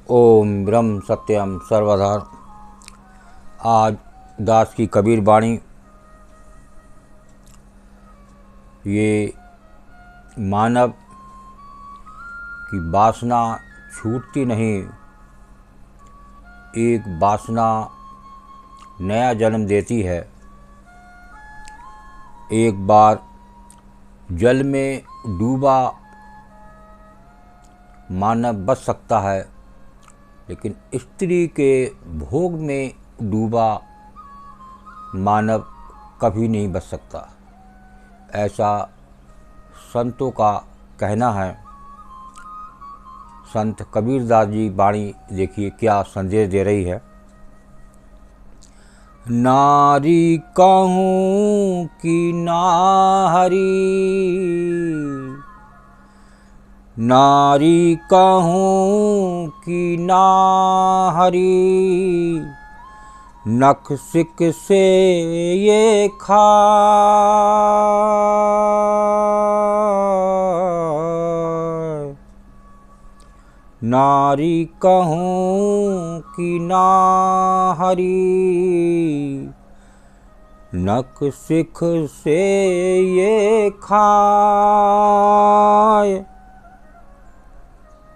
ओम ब्रह्म सत्यम सर्वधार। आज दास की कबीर वाणी। ये मानव की वासना छूटती नहीं, एक वासना नया जन्म देती है। एक बार जल में डूबा मानव बच सकता है, लेकिन स्त्री के भोग में डूबा मानव कभी नहीं बच सकता, ऐसा संतों का कहना है। संत कबीरदास जी वाणी देखिए क्या संदेश दे रही है। नारी कहूँ कि नाहरी, नारी कहूँ कि नाहरी, नख सिक से ये खाए। नारी कहूँ कि नाहरी, नख सिख से ये खाए।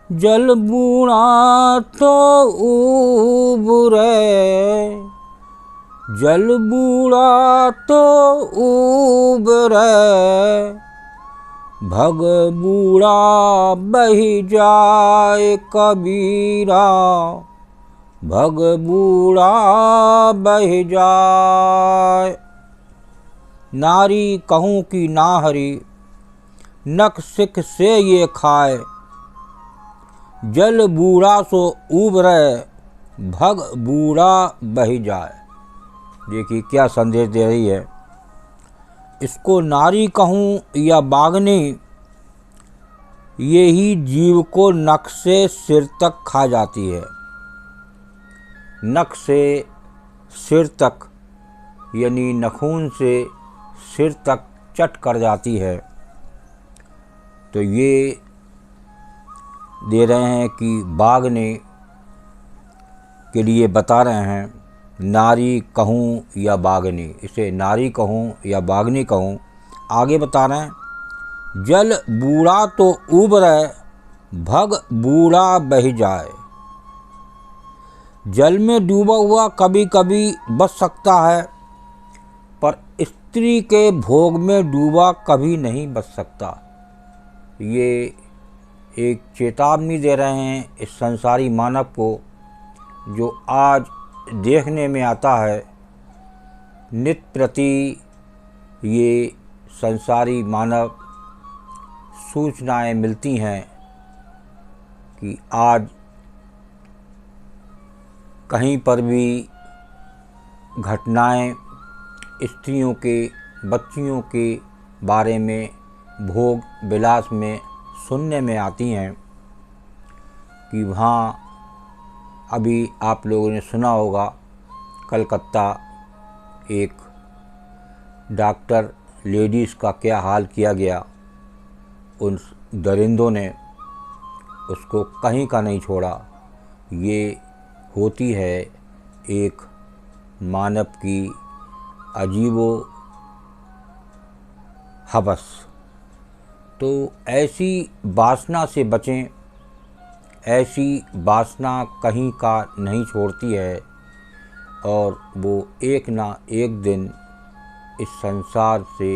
जल बूढ़ा तो उबरे, जल बूढ़ा तो उबरे, भग बूढ़ा बही जाए कबीरा, भग बूढ़ा बही जाए। नारी कहूँ कि नाहरी, नख सिख से ये खाए। जल बूढ़ा सो उबरे, भग बूढ़ा बही जाए। देखिए क्या संदेश दे रही है। इसको नारी कहूँ या बागनी, ये ही जीव को नख से सिर तक खा जाती है। नख से सिर तक यानी नखून से सिर तक चट कर जाती है। तो ये दे रहे हैं कि बागने के लिए बता रहे हैं, नारी कहूँ या बागनी, इसे नारी कहूँ या बागनी कहूँ। आगे बता रहे हैं, जल बूढ़ा तो उबरे, भग बूढ़ा बह जाए। जल में डूबा हुआ कभी कभी बच सकता है, पर स्त्री के भोग में डूबा कभी नहीं बच सकता। ये एक चेतावनी दे रहे हैं इस संसारी मानव को, जो आज देखने में आता है। नित्य प्रति ये संसारी मानव सूचनाएं मिलती हैं कि आज कहीं पर भी घटनाएं स्त्रियों के, बच्चियों के बारे में भोग विलास में सुनने में आती हैं कि वहाँ अभी आप लोगों ने सुना होगा, कलकत्ता एक डॉक्टर लेडीज़ का क्या हाल किया गया। उन दरिंदों ने उसको कहीं का नहीं छोड़ा। ये होती है एक मानव की अजीबो हवस। तो ऐसी वासना से बचें। ऐसी वासना कहीं का नहीं छोड़ती है और वो एक ना एक दिन इस संसार से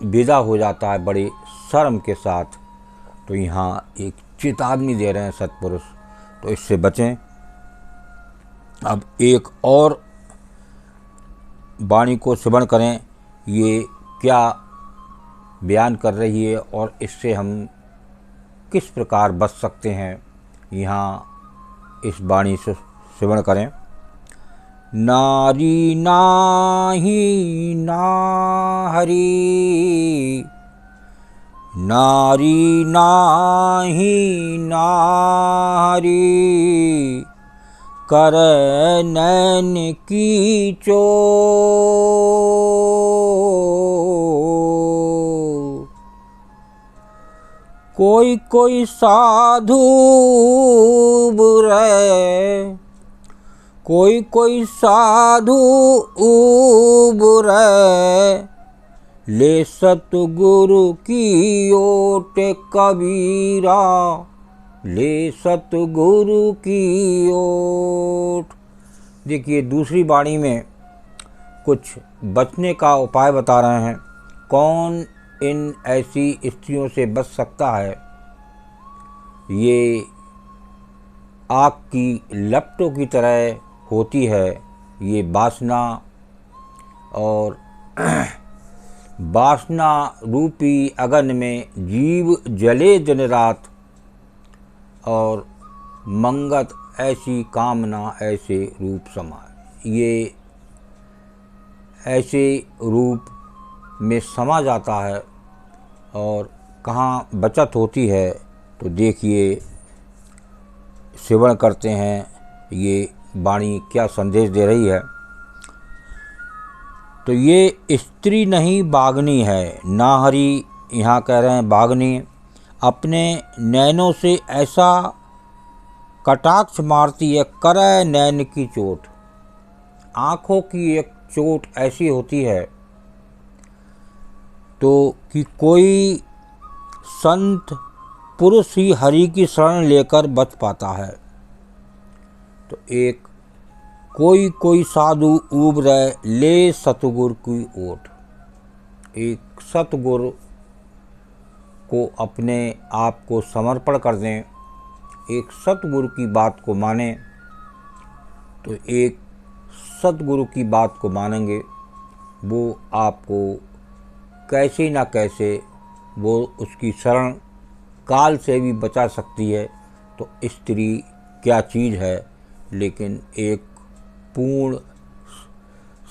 विदा हो जाता है बड़े शर्म के साथ। तो यहाँ एक चेतावनी दे रहे हैं सत्पुरुष, तो इससे बचें। अब एक और वाणी को श्रवण करें, ये क्या बयान कर रही है और इससे हम किस प्रकार बच सकते हैं। यहाँ इस वाणी से श्रवण करें। नारी नाही नाहरी, नारी नाही नाहरी, कर नैन की चो। कोई कोई साधु बुरे, कोई कोई साधु बुरे, ले सतगुरु की ओट कबीरा, ले सतगुरु की ओट। देखिए दूसरी वाणी में कुछ बचने का उपाय बता रहे हैं। कौन इन ऐसी स्त्रियों से बच सकता है? ये आग की लपटों की तरह होती है ये वासना, और वासना रूपी अगन में जीव जले दिन रात, और मंगत ऐसी कामना ऐसे रूप समाए। ये ऐसे रूप में समा जाता है और कहाँ बचत होती है। तो देखिए श्रवण करते हैं ये वाणी क्या संदेश दे रही है। तो ये स्त्री नहीं बागनी है, नाहरी यहाँ कह रहे हैं बागनी, अपने नैनों से ऐसा कटाक्ष मारती है, करे नैन की चोट। आँखों की एक चोट ऐसी होती है तो कि कोई संत पुरुष ही हरि की शरण लेकर बच पाता है। तो एक कोई कोई साधु उबरे, ले सतगुरु की ओट। एक सतगुरु को अपने आप को समर्पण कर दें, एक सतगुरु की बात को मानें। तो एक सतगुरु की बात को मानेंगे वो आपको कैसे ना कैसे वो उसकी शरण काल से भी बचा सकती है। तो स्त्री क्या चीज़ है, लेकिन एक पूर्ण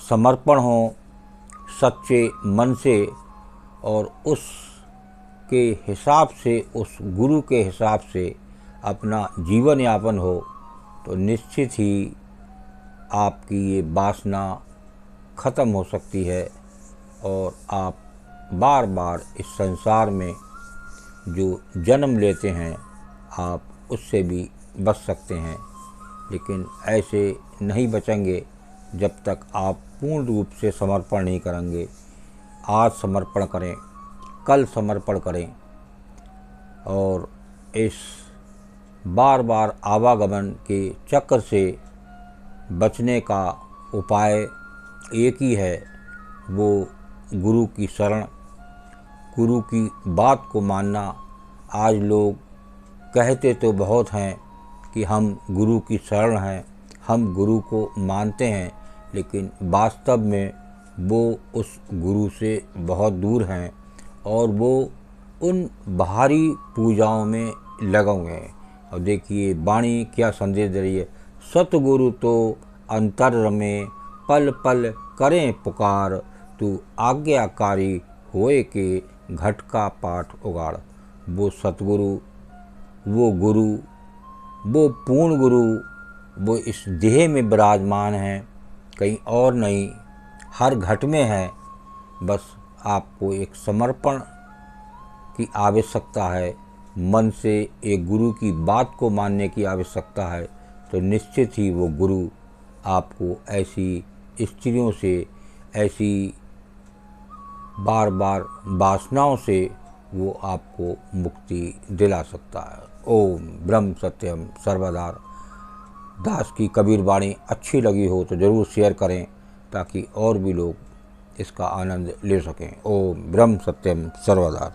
समर्पण हो सच्चे मन से और उसके हिसाब से, उस गुरु के हिसाब से अपना जीवन यापन हो, तो निश्चित ही आपकी ये वासना ख़त्म हो सकती है और आप बार बार इस संसार में जो जन्म लेते हैं आप उससे भी बच सकते हैं। लेकिन ऐसे नहीं बचेंगे जब तक आप पूर्ण रूप से समर्पण नहीं करेंगे। आज समर्पण करें, कल समर्पण करें, और इस बार बार आवागमन के चक्र से बचने का उपाय एक ही है, वो गुरु की शरण, गुरु की बात को मानना। आज लोग कहते तो बहुत हैं कि हम गुरु की शरण हैं, हम गुरु को मानते हैं, लेकिन वास्तव में वो उस गुरु से बहुत दूर हैं और वो उन बाहरी पूजाओं में लगे हुए हैं। और देखिए वाणी क्या संदेश दे रही है। सतगुरु तो अंतर में पल पल करें पुकार, तू आज्ञाकारी होए के घट का पाठ उगाड़। वो सतगुरु, वो गुरु, वो पूर्ण गुरु, वो इस देह में विराजमान हैं, कहीं और नहीं, हर घट में है। बस आपको एक समर्पण की आवश्यकता है, मन से एक गुरु की बात को मानने की आवश्यकता है। तो निश्चित ही वो गुरु आपको ऐसी स्त्रियों से, ऐसी बार बार वासनाओं से वो आपको मुक्ति दिला सकता है। ओम ब्रह्म सत्यम सर्वदा दास की कबीर वाणी अच्छी लगी हो तो ज़रूर शेयर करें ताकि और भी लोग इसका आनंद ले सकें। ओम ब्रह्म सत्यम सर्वदा।